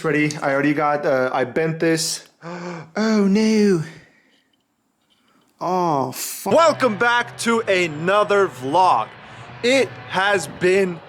ready. I already got, I bent this. Oh no. Oh, fuck. Welcome back to another vlog. It has been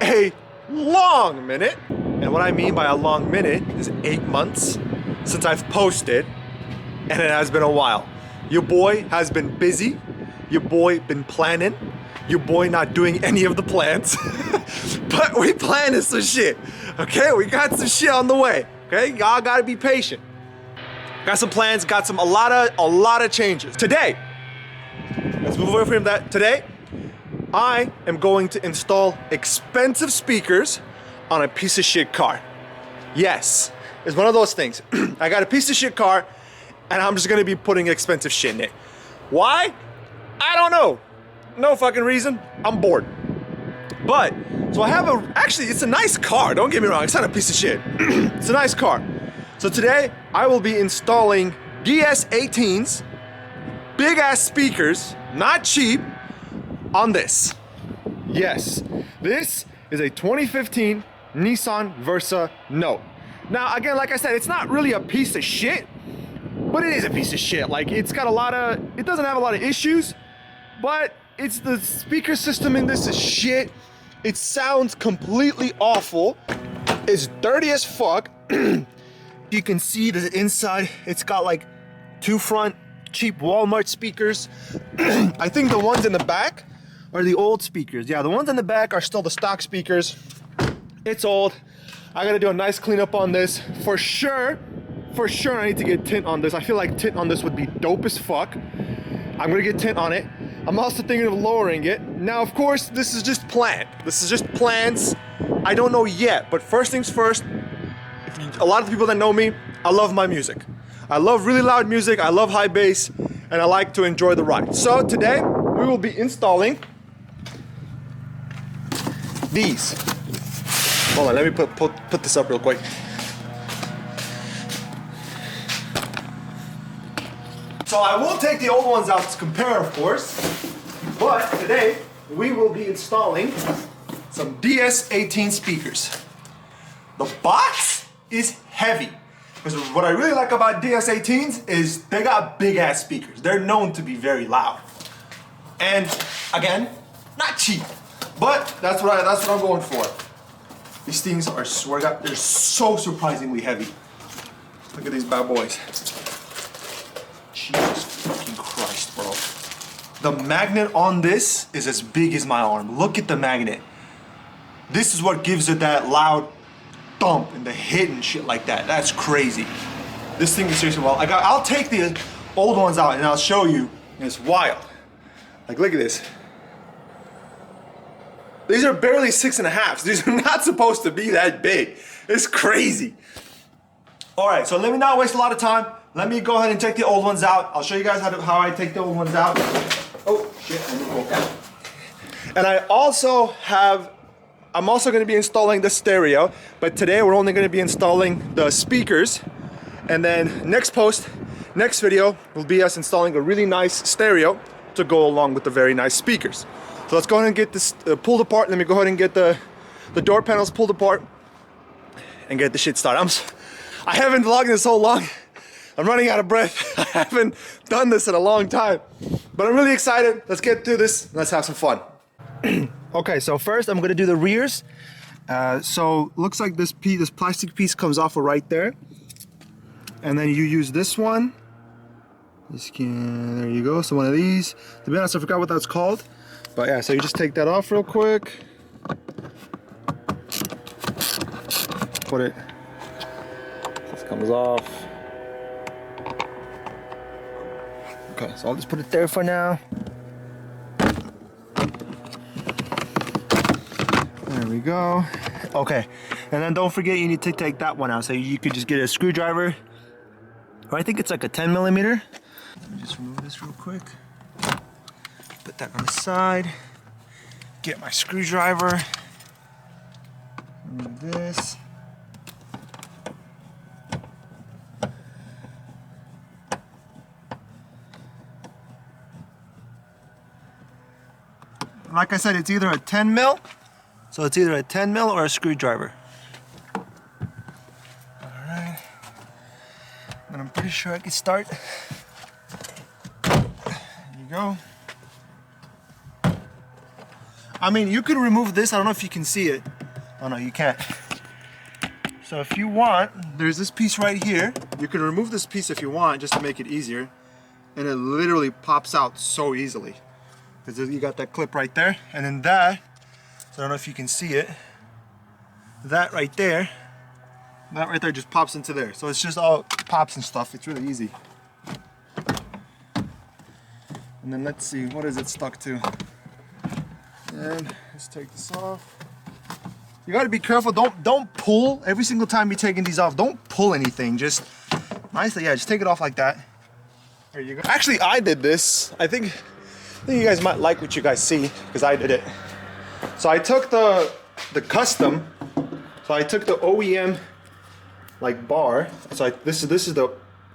a long minute. And what I mean by a long minute is 8 months since I've posted. And it has been a while. Your boy has been busy. Your boy been planning. Your boy not doing any of the plans. But we planning some shit. Okay, we got some shit on the way. Okay, y'all gotta be patient. Got some plans, got some a lot of changes. Today, let's move away from that. Today, I am going to install expensive speakers on a piece of shit car. Yes, it's one of those things. I got a piece of shit car and I'm just gonna be putting expensive shit in it. Why? I don't know. No fucking reason. I'm bored. But, so I have actually it's a nice car, don't get me wrong, it's not a piece of shit. It's a nice car. So today, I will be installing DS18s, big ass speakers, not cheap, on this. Yes, this is a 2015 Nissan Versa Note. Now, again, like I said, it's not really a piece of shit, but it is a piece of shit. Like, it doesn't have a lot of issues, but it's the speaker system in this is shit. It sounds completely awful. It's dirty as fuck. You can see the inside, it's got like 2 front cheap Walmart speakers. I think the ones in the back are the old speakers. Yeah, the ones in the back are still the stock speakers. It's old. I gotta do a nice cleanup on this. For sure, I need to get tint on this. I feel like tint on this would be dope as fuck. I'm gonna get tint on it. I'm also thinking of lowering it. Now, of course, this is just planned. This is just plans. I don't know yet, but first things first, a lot of the people that know me, I love my music. I love really loud music, I love high bass, and I like to enjoy the ride. So today, we will be installing these. Hold on, let me put this up real quick. So I will take the old ones out to compare, of course, but today we will be installing some DS18 speakers. The box is heavy, because what I really like about DS18s is they got big ass speakers. They're known to be very loud. And again, not cheap, but that's what I'm going for. These things are, swear to God, they're so surprisingly heavy. Look at these bad boys. Jesus fucking Christ, bro. The magnet on this is as big as my arm. Look at the magnet. This is what gives it that loud thump and the hit and shit like that. That's crazy. This thing is seriously wild. I'll take the old ones out and I'll show you. It's wild. Like, look at this. These are barely 6.5. These are not supposed to be that big. It's crazy. All right, so let me not waste a lot of time. Let me go ahead and take the old ones out. I'll show you guys how I take the old ones out. Oh, shit, And I'm also going to be installing the stereo, but today we're only going to be installing the speakers. And then next video will be us installing a really nice stereo to go along with the very nice speakers. So let's go ahead and get this pulled apart. Let me go ahead and get the door panels pulled apart and get the shit started. I haven't vlogged this so long. I'm running out of breath. I haven't done this in a long time, but I'm really excited. Let's get through this. Let's have some fun. Okay, so first I'm gonna do the rears. So looks like this plastic piece comes off of right there, and then you use this one. There you go. So one of these. To be honest, I forgot what that's called, but yeah. So you just take that off real quick. Put it. This comes off. Okay, so I'll just put it there for now. There we go. Okay, and then don't forget you need to take that one out. So you could just get a screwdriver, or I think it's like a 10mm. Let me just remove this real quick. Put that on the side. Get my screwdriver. Remove this. Like I said, it's either a 10mm, so it's either a 10mm or a screwdriver. And I'm pretty sure I can start. There you go. I mean, you could remove this. I don't know if you can see it. Oh no, you can't. So if you want, there's this piece right here. You can remove this piece if you want, just to make it easier. And it literally pops out so easily. Because you got that clip right there. And then that, so I don't know if you can see it. That right there just pops into there. So it's just all pops and stuff. It's really easy. And then let's see, what is it stuck to? And let's take this off. You gotta be careful, don't pull. Every single time you're taking these off, don't pull anything. Just nicely, yeah, just take it off like that. There you go. Actually, I did this. I think you guys might like what you guys see, because I did it. So I took the custom, so I took the OEM like bar. So this is the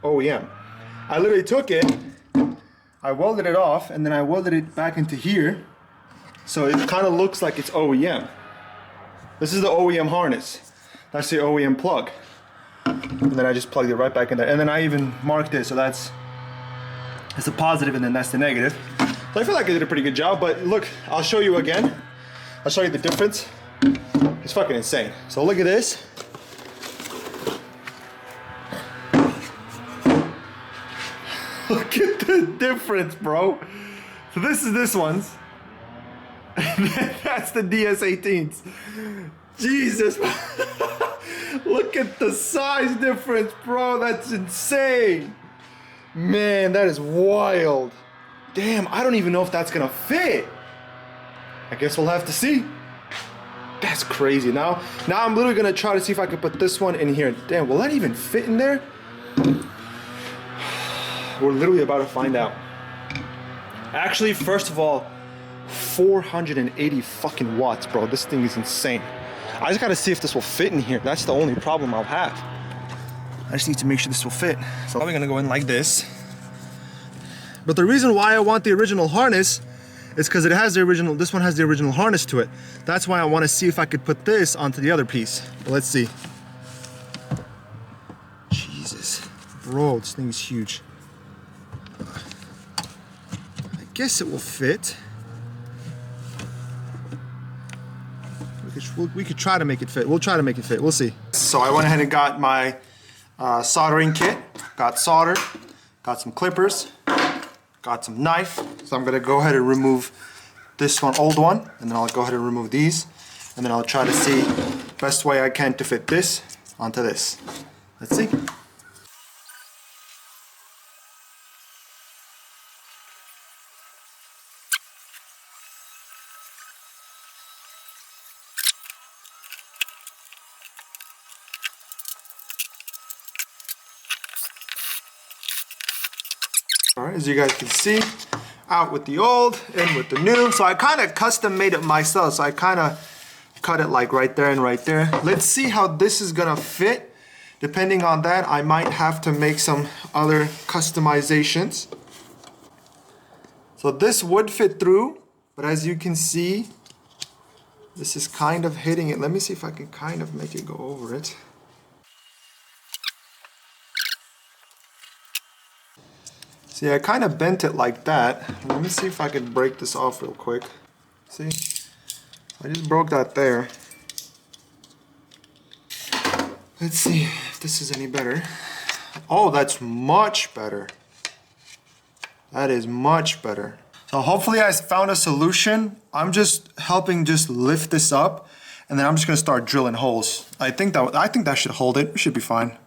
OEM. I literally took it, I welded it off, and then I welded it back into here. So it kind of looks like it's OEM. This is the OEM harness. That's the OEM plug. And then I just plugged it right back in there. And then I even marked it, so that's a positive and then that's the negative. So I feel like I did a pretty good job, but look, I'll show you again. I'll show you the difference. It's fucking insane. So look at this. Look at the difference, bro. So this is this one's. That's the DS18s. Jesus. Look at the size difference, bro. That's insane. Man, that is wild. Damn, I don't even know if that's gonna fit. I guess we'll have to see. That's crazy. Now I'm literally gonna try to see if I can put this one in here. Damn, will that even fit in there? We're literally about to find out. Actually, first of all, 480 fucking watts, bro. This thing is insane. I just gotta see if this will fit in here. That's the only problem I'll have. I just need to make sure this will fit. So I'm gonna go in like this. But the reason why I want the original harness is because it has the original, this one has the original harness to it. That's why I want to see if I could put this onto the other piece. But let's see. Jesus. Bro, this thing is huge. I guess it will fit. We could try to make it fit. We'll try to make it fit. We'll see. So I went ahead and got my soldering kit. Got solder. Got some clippers. Got some knife. So I'm gonna go ahead and remove this one, old one, and then I'll go ahead and remove these, and then I'll try to see best way I can to fit this onto this. Let's see. Alright, as you guys can see, out with the old, in with the new. So I kind of custom made it myself. So I kind of cut it like right there and right there. Let's see how this is gonna fit. Depending on that, I might have to make some other customizations. So this would fit through, but as you can see, this is kind of hitting it. Let me see if I can kind of make it go over it. See, I kind of bent it like that. Let me see if I can break this off real quick. See? I just broke that there. Let's see if this is any better. Oh, that's much better. That is much better. So hopefully I found a solution. I'm just helping just lift this up, and then I'm just gonna start drilling holes. I think that should hold it. It should be fine.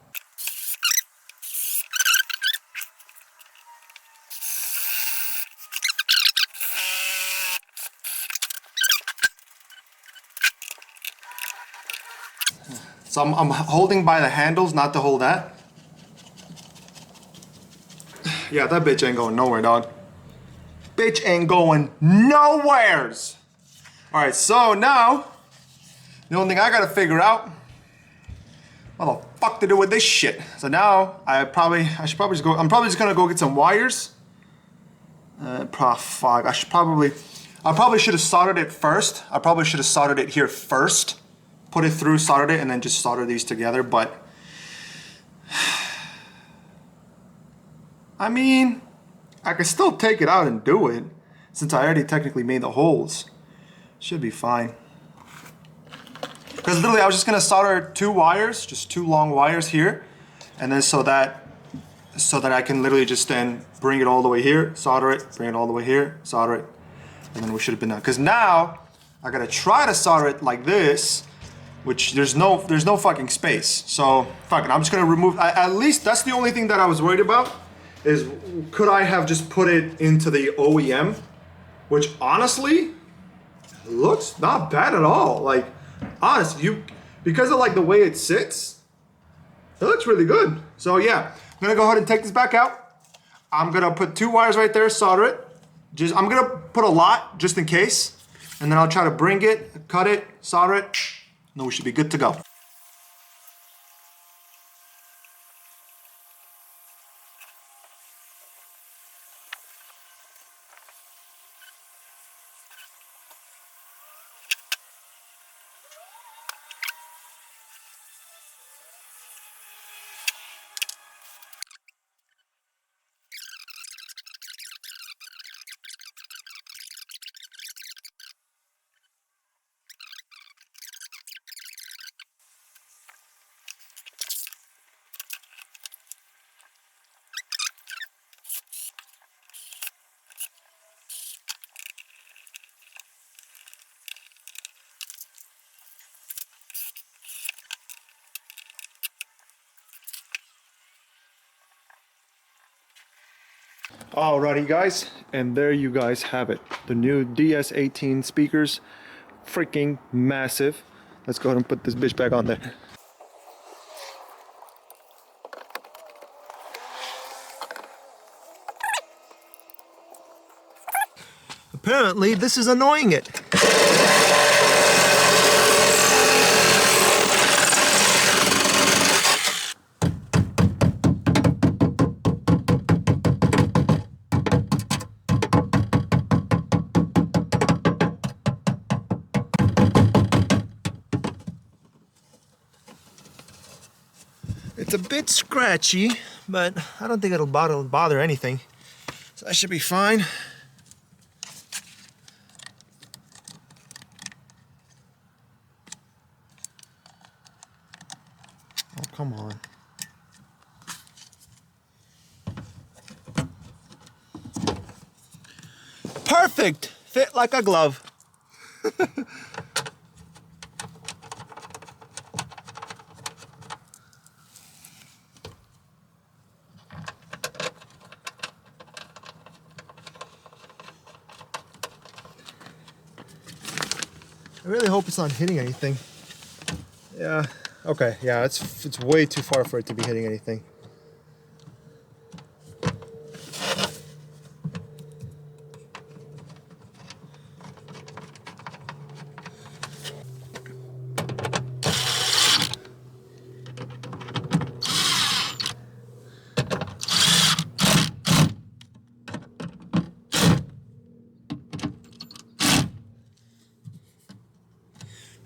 So I'm holding by the handles, not to hold that. Yeah, that bitch ain't going nowhere, dog. Bitch ain't going nowheres. All right, so now, the only thing I gotta figure out, what the fuck to do with this shit. So now, I should probably just go, I'm probably just gonna go get some wires. Fuck, I probably should have soldered it first. I probably should have soldered it here first. Put it through, soldered it, and then just solder these together, but I mean, I could still take it out and do it, since I already technically made the holes. Should be fine. Because literally I was just gonna solder 2 wires, just 2 long wires here, and then so that I can literally just then bring it all the way here, solder it, bring it all the way here, solder it, and then we should have been done. Because now I gotta try to solder it like this, which there's no fucking space. So fuck it, I'm just gonna remove. At least that's the only thing that I was worried about, is could I have just put it into the OEM, which honestly looks not bad at all. Like honestly, because of like the way it sits, it looks really good. So yeah, I'm gonna go ahead and take this back out. I'm gonna put 2 wires right there, solder it. I'm gonna put a lot just in case, and then I'll try to bring it, cut it, solder it, and then we should be good to go. Alrighty guys, and there you guys have it. The new DS18 speakers, freaking massive. Let's go ahead and put this bitch back on there. Apparently this is annoying it. It's a bit scratchy, but I don't think it'll bother anything. So that should be fine. Oh, come on. Perfect! Fit like a glove. I really hope it's not hitting anything. Yeah, okay, yeah, it's way too far for it to be hitting anything.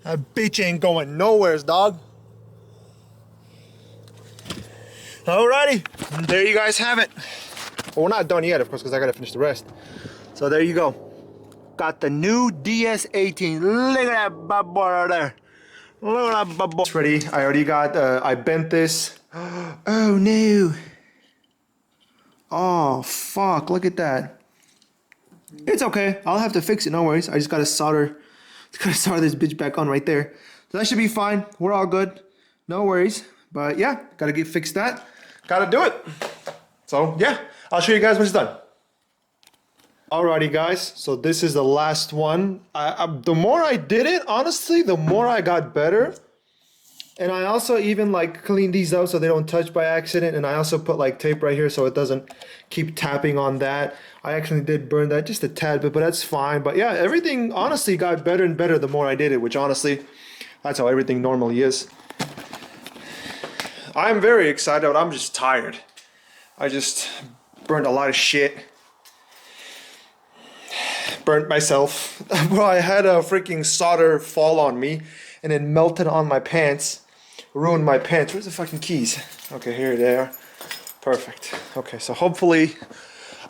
That bitch ain't going nowheres, dog. Alrighty, there you guys have it. Well, we're not done yet, of course, because I gotta finish the rest. So there you go. Got the new DS18. Look at that bad boy right there. Look at that bad boy. It's ready. I already got, I bent this. Oh no. Oh fuck, look at that. It's okay, I'll have to fix it, no worries. I just gotta solder this bitch back on right there. So that should be fine. We're all good. No worries. But yeah, gotta get fixed that. Gotta do it. So yeah, I'll show you guys when it's done. Alrighty guys, so this is the last one. The more I did it, honestly, the more I got better. And I also even like cleaned these out so they don't touch by accident. And I also put like tape right here so it doesn't keep tapping on that. I actually did burn that just a tad bit, but that's fine. But yeah, everything honestly got better and better the more I did it, which honestly, that's how everything normally is. I'm very excited, but I'm just tired. I just burned a lot of shit. Burnt myself. Well, I had a freaking solder fall on me and it melted on my pants. Ruined my pants. Where's the fucking keys? Okay, here they are. Perfect. Okay, so hopefully,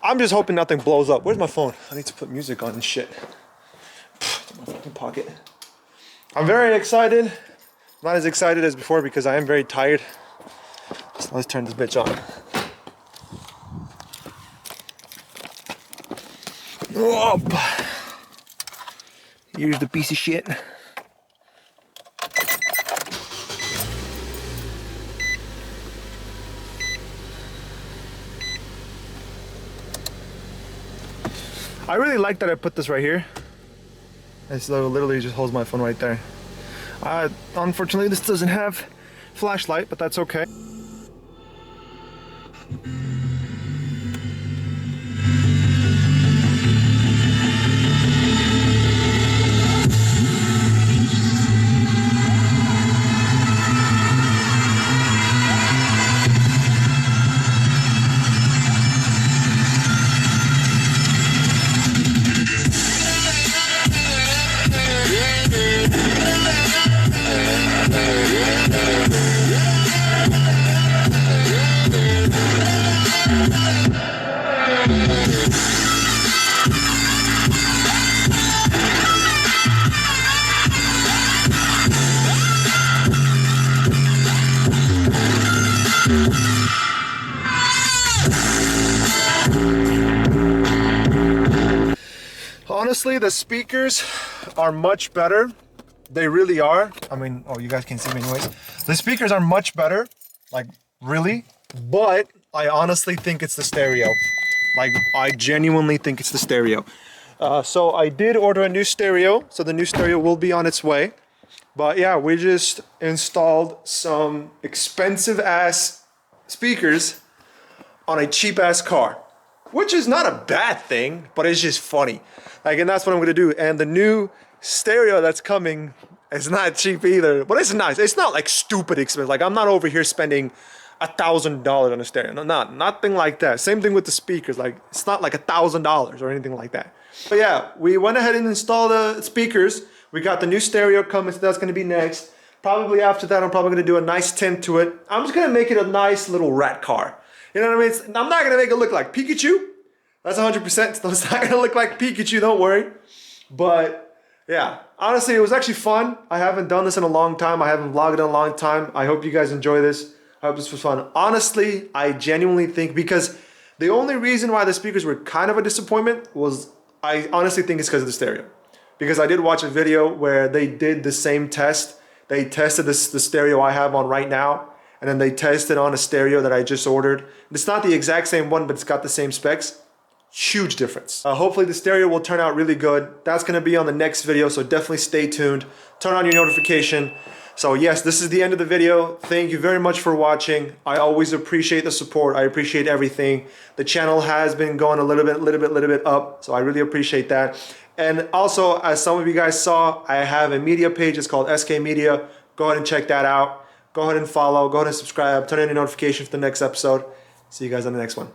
I'm just hoping nothing blows up. Where's my phone? I need to put music on and shit. Put it in my fucking pocket. I'm very excited. Not as excited as before because I am very tired. So let's turn this bitch on. Oh, here's the piece of shit. I really like that I put this right here. It literally just holds my phone right there. Unfortunately, this doesn't have flashlight, but that's okay. Honestly, the speakers are much better. They really are. I mean, oh, you guys can see me anyways. The speakers are much better, like really, but I honestly think it's the stereo. Like, I genuinely think it's the stereo. So I did order a new stereo, so the new stereo will be on its way. But yeah, we just installed some expensive ass speakers on a cheap ass car, which is not a bad thing, but it's just funny. Like, and that's what I'm gonna do. And the new stereo that's coming is not cheap either, but it's nice. It's not like stupid expensive. Like, I'm not over here spending $1,000 on a stereo. No, nothing like that. Same thing with the speakers. Like, it's not like $1,000 or anything like that. But yeah, we went ahead and installed the speakers. We got the new stereo coming, so that's gonna be next. Probably after that, I'm probably gonna do a nice tint to it. I'm just gonna make it a nice little rat car. You know what I mean? I'm not gonna make it look like Pikachu. That's 100%. So it's not gonna look like Pikachu, don't worry. But yeah, honestly, it was actually fun. I haven't done this in a long time. I haven't vlogged in a long time. I hope you guys enjoy this. I hope this was fun. Honestly, I genuinely think, because the only reason why the speakers were kind of a disappointment was, I honestly think it's because of the stereo. Because I did watch a video where they did the same test. They tested the stereo I have on right now, and then they tested on a stereo that I just ordered. It's not the exact same one, but it's got the same specs. Huge difference. Hopefully the stereo will turn out really good. That's gonna be on the next video, so definitely stay tuned. Turn on your notification. So yes, this is the end of the video. Thank you very much for watching. I always appreciate the support. I appreciate everything. The channel has been going a little bit up, so I really appreciate that. And also, as some of you guys saw, I have a media page. It's called SK Media. Go ahead and check that out. Go ahead and follow. Go ahead and subscribe. Turn on your notifications for the next episode. See you guys on the next one.